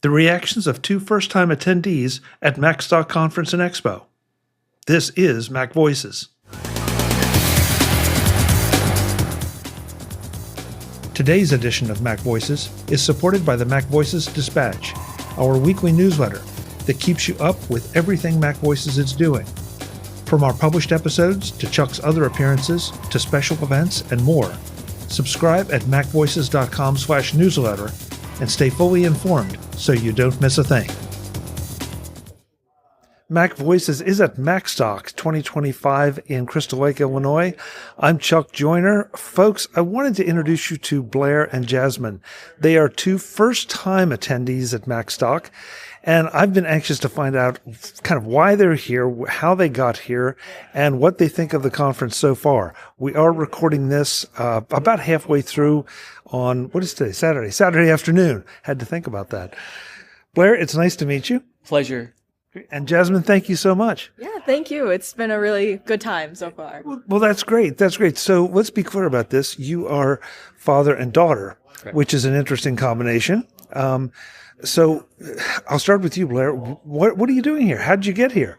The reactions of two first-time attendees at Macstock Conference and Expo. This is MacVoices. Today's edition of MacVoices is supported by the MacVoices Dispatch, our weekly newsletter that keeps you up with everything MacVoices is doing. From our published episodes to Chuck's other appearances to special events and more, subscribe at macvoices.com/newsletter and stay fully informed so you don't miss a thing. MacVoices is at Macstock 2025 in Crystal Lake, Illinois. I'm Chuck Joyner. Folks, I wanted to introduce you to Blair and Jasmine. They are two first-time attendees at Macstock, and I've been anxious to find out kind of why they're here, how they got here, and what they think of the conference so far. We are recording this about halfway through on, what is today? Saturday afternoon. Had to think about that. Blair, it's nice to meet you. Pleasure. And Jasmine, thank you so much. Yeah, thank you. It's been a really good time so far. Well, that's great. That's great. So let's be clear about this. You are father and daughter, correct, which is an interesting combination. So I'll start with you, Blair. What are you doing here? How did you get here?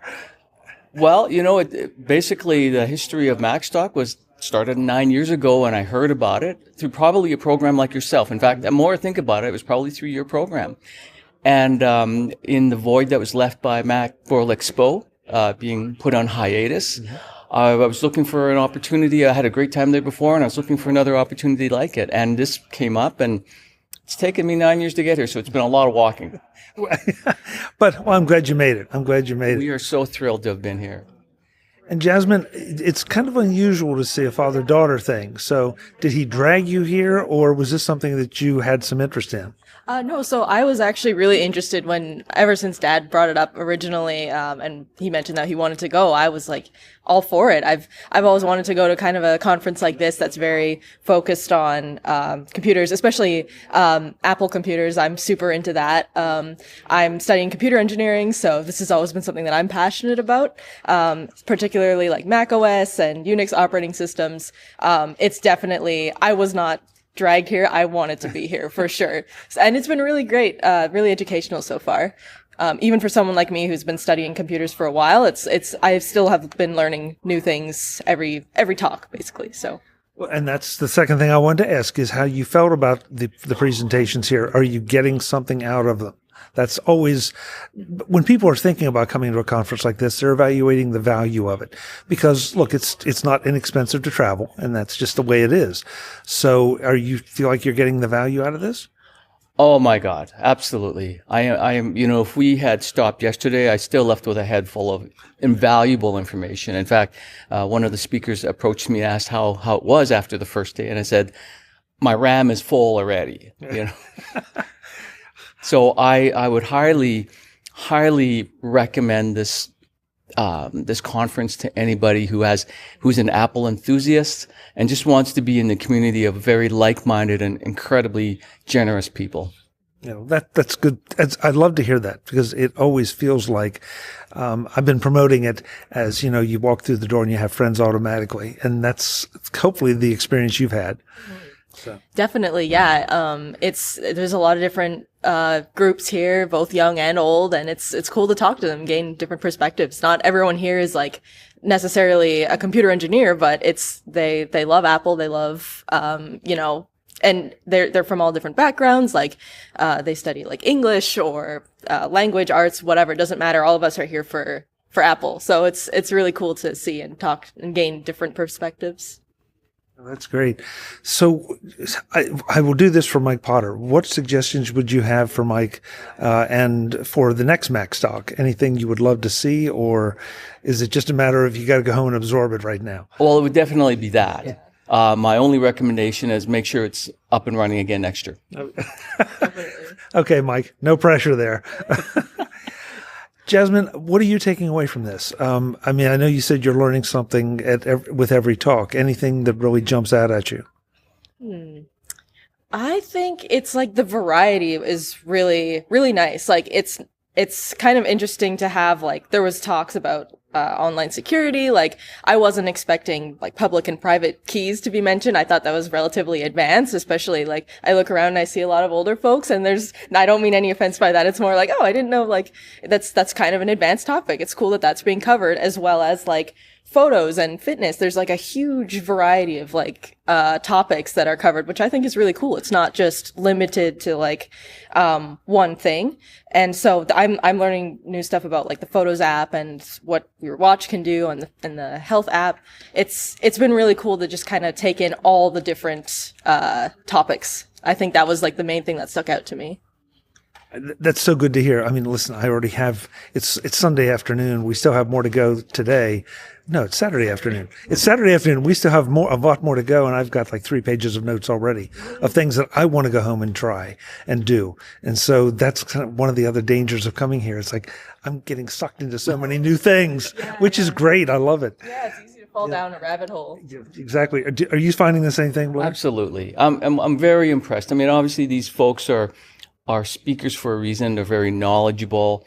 Well, basically the history of Macstock was started 9 years ago, and I heard about it through probably a program like yourself. In fact, the more I think about it, it was probably a 3-year program. And in the void that was left by Macworld Expo being put on hiatus, I was looking for an opportunity. I had a great time there before, and I was looking for another opportunity like it. And this came up, and it's taken me 9 years to get here, so it's been a lot of walking. But I'm glad you made it. We are so thrilled to have been here. And Jasmine, it's kind of unusual to see a father-daughter thing. So did he drag you here, or was this something that you had some interest in? No, so I was actually really interested ever since Dad brought it up originally, and he mentioned that he wanted to go. I was like all for it. I've always wanted to go to kind of a conference like this that's very focused on computers, especially Apple computers. I'm super into that. I'm studying computer engineering, so this has always been something that I'm passionate about, particularly like Mac OS and Unix operating systems. It's definitely, I was not dragged here. I wanted to be here for sure. And it's been really great, really educational so far. Even for someone like me who's been studying computers for a while, I still have been learning new things every talk, basically. So. Well, and that's the second thing I wanted to ask is how you felt about the presentations here. Are you getting something out of them? That's always, when people are thinking about coming to a conference like this, they're evaluating the value of it. Because, look, it's not inexpensive to travel, and that's just the way it is. So you feel like you're getting the value out of this? Oh, my God. Absolutely. I am, if we had stopped yesterday, I still left with a head full of invaluable information. In fact, one of the speakers approached me and asked how it was after the first day, and I said, my RAM is full already, So I would highly recommend this conference to anybody who's an Apple enthusiast and just wants to be in the community of very like-minded and incredibly generous people. That's good. I'd love to hear that because it always feels like I've been promoting it as, you walk through the door and you have friends automatically. And that's hopefully the experience you've had. So. Definitely, yeah. There's a lot of different groups here, both young and old, and it's cool to talk to them, gain different perspectives. Not everyone here is like necessarily a computer engineer, but they love Apple, they love and they're from all different backgrounds. Like they study like English or language arts, whatever. It doesn't matter. All of us are here for Apple, so it's really cool to see and talk and gain different perspectives. That's great. So I will do this for Mike Potter. What suggestions would you have for Mike and for the next Macstock? Anything you would love to see, or is it just a matter of you got to go home and absorb it right now? Well, it would definitely be that. Yeah. My only recommendation is make sure it's up and running again next year. Okay, Mike, no pressure there. Jasmine, what are you taking away from this? I know you said you're learning something with every talk. Anything that really jumps out at you? I think it's like the variety is really, really nice. Like it's kind of interesting to have, like, there was talks about online security. Like, I wasn't expecting like public and private keys to be mentioned. I thought that was relatively advanced, especially like I look around and I see a lot of older folks, and I don't mean any offense by that. It's more like, oh, I didn't know, like that's kind of an advanced topic. It's cool that that's being covered, as well as like photos and fitness. There's like a huge variety of like topics that are covered, which I think is really cool. It's not just limited to like one thing. And so I'm learning new stuff about like the Photos app and what your watch can do, and the health app. It's been really cool to just kind of take in all the different topics. I think that was like the main thing that stuck out to me. That's so good to hear. I mean, listen, I already have, it's Sunday afternoon. We still have more to go today. No, it's Saturday afternoon. It's Saturday afternoon. We still have a lot more to go. And I've got like 3 pages of notes already of things that I want to go home and try and do. And so that's kind of one of the other dangers of coming here. It's like, I'm getting sucked into so many new things, which is great. I love it. Yeah, it's easy to fall down a rabbit hole. Yeah, exactly. Are you finding the same thing, Blair? Absolutely. I'm very impressed. I mean, obviously these folks are speakers for a reason. They're very knowledgeable,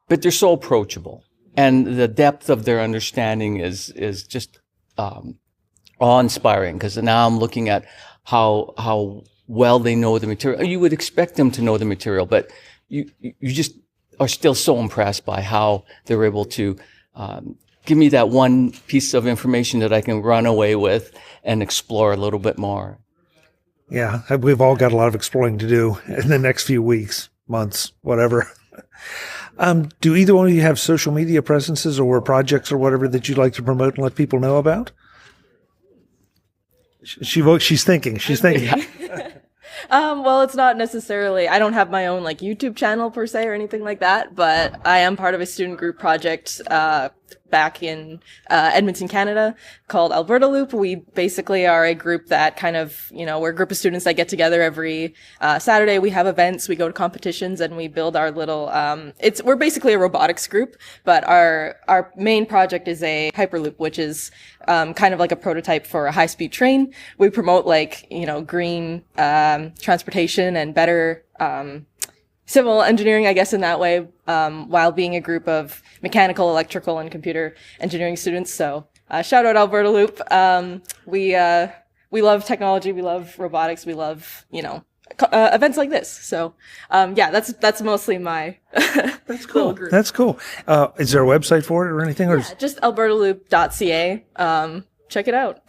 but they're so approachable. And the depth of their understanding is just awe-inspiring, because now I'm looking at how well they know the material. You would expect them to know the material, but you just are still so impressed by how they're able to give me that one piece of information that I can run away with and explore a little bit more. Yeah, we've all got a lot of exploring to do in the next few weeks, months, whatever. Do either one of you have social media presences or projects or whatever that you'd like to promote and let people know about? She's thinking. Well, it's not necessarily, I don't have my own like YouTube channel per se or anything like that, but I am part of a student group project back in Edmonton, Canada, called Alberta Loop. We basically are a group that kind of, we're a group of students that get together every Saturday. We have events, we go to competitions, and we build our little, we're basically a robotics group, but our main project is a Hyperloop, which is kind of like a prototype for a high-speed train. We promote like, green transportation and better civil engineering, I guess, in that way, while being a group of mechanical, electrical, and computer engineering students. So shout out Alberta Loop. We love technology. We love robotics. We love, events like this. So yeah, that's mostly my that's cool. little group. That's cool. Is there a website for it or anything? Or Just albertaloop.ca. Check it out.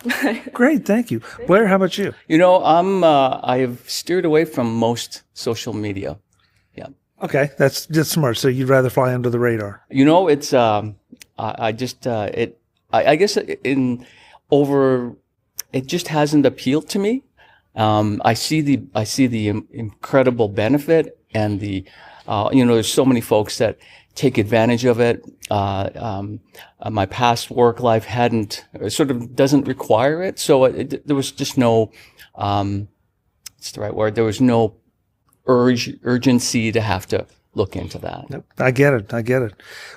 Great, thank you. Blair, how about you? I have steered away from most social media. Yeah. Okay, that's smart. So you'd rather fly under the radar. It's I guess it just hasn't appealed to me. I see the incredible benefit, and there's so many folks that take advantage of it. My past work life doesn't require it. So there was just no, what's the right word? There was no urgency to have to look into that. Nope. I get it.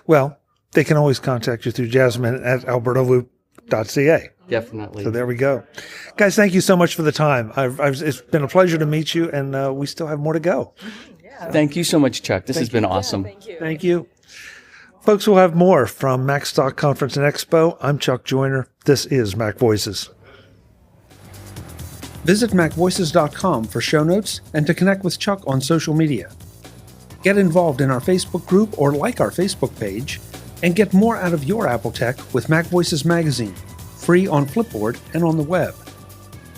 Well, they can always contact you through Jasmine at albertaloop.ca. Definitely. So there we go. Guys, thank you so much for the time. It's been a pleasure to meet you, and we still have more to go. Yeah. Thank you so much, Chuck. This has been awesome. Yeah, thank you. Thank you. Folks, we'll have more from Macstock Conference and Expo. I'm Chuck Joyner. This is MacVoices. Visit MacVoices.com for show notes and to connect with Chuck on social media. Get involved in our Facebook group or like our Facebook page, and get more out of your Apple tech with MacVoices magazine, free on Flipboard and on the web.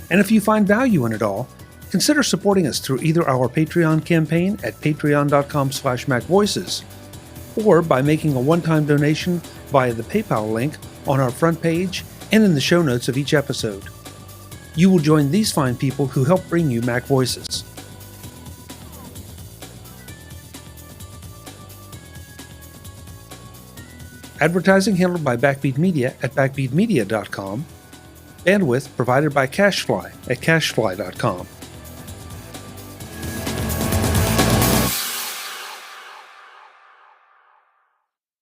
And if you find value in it all, consider supporting us through either our Patreon campaign at patreon.com/MacVoices, or by making a one-time donation via the PayPal link on our front page and in the show notes of each episode. You will join these fine people who help bring you MacVoices. Advertising handled by Backbeat Media at backbeatmedia.com. Bandwidth provided by CashFly at cashfly.com.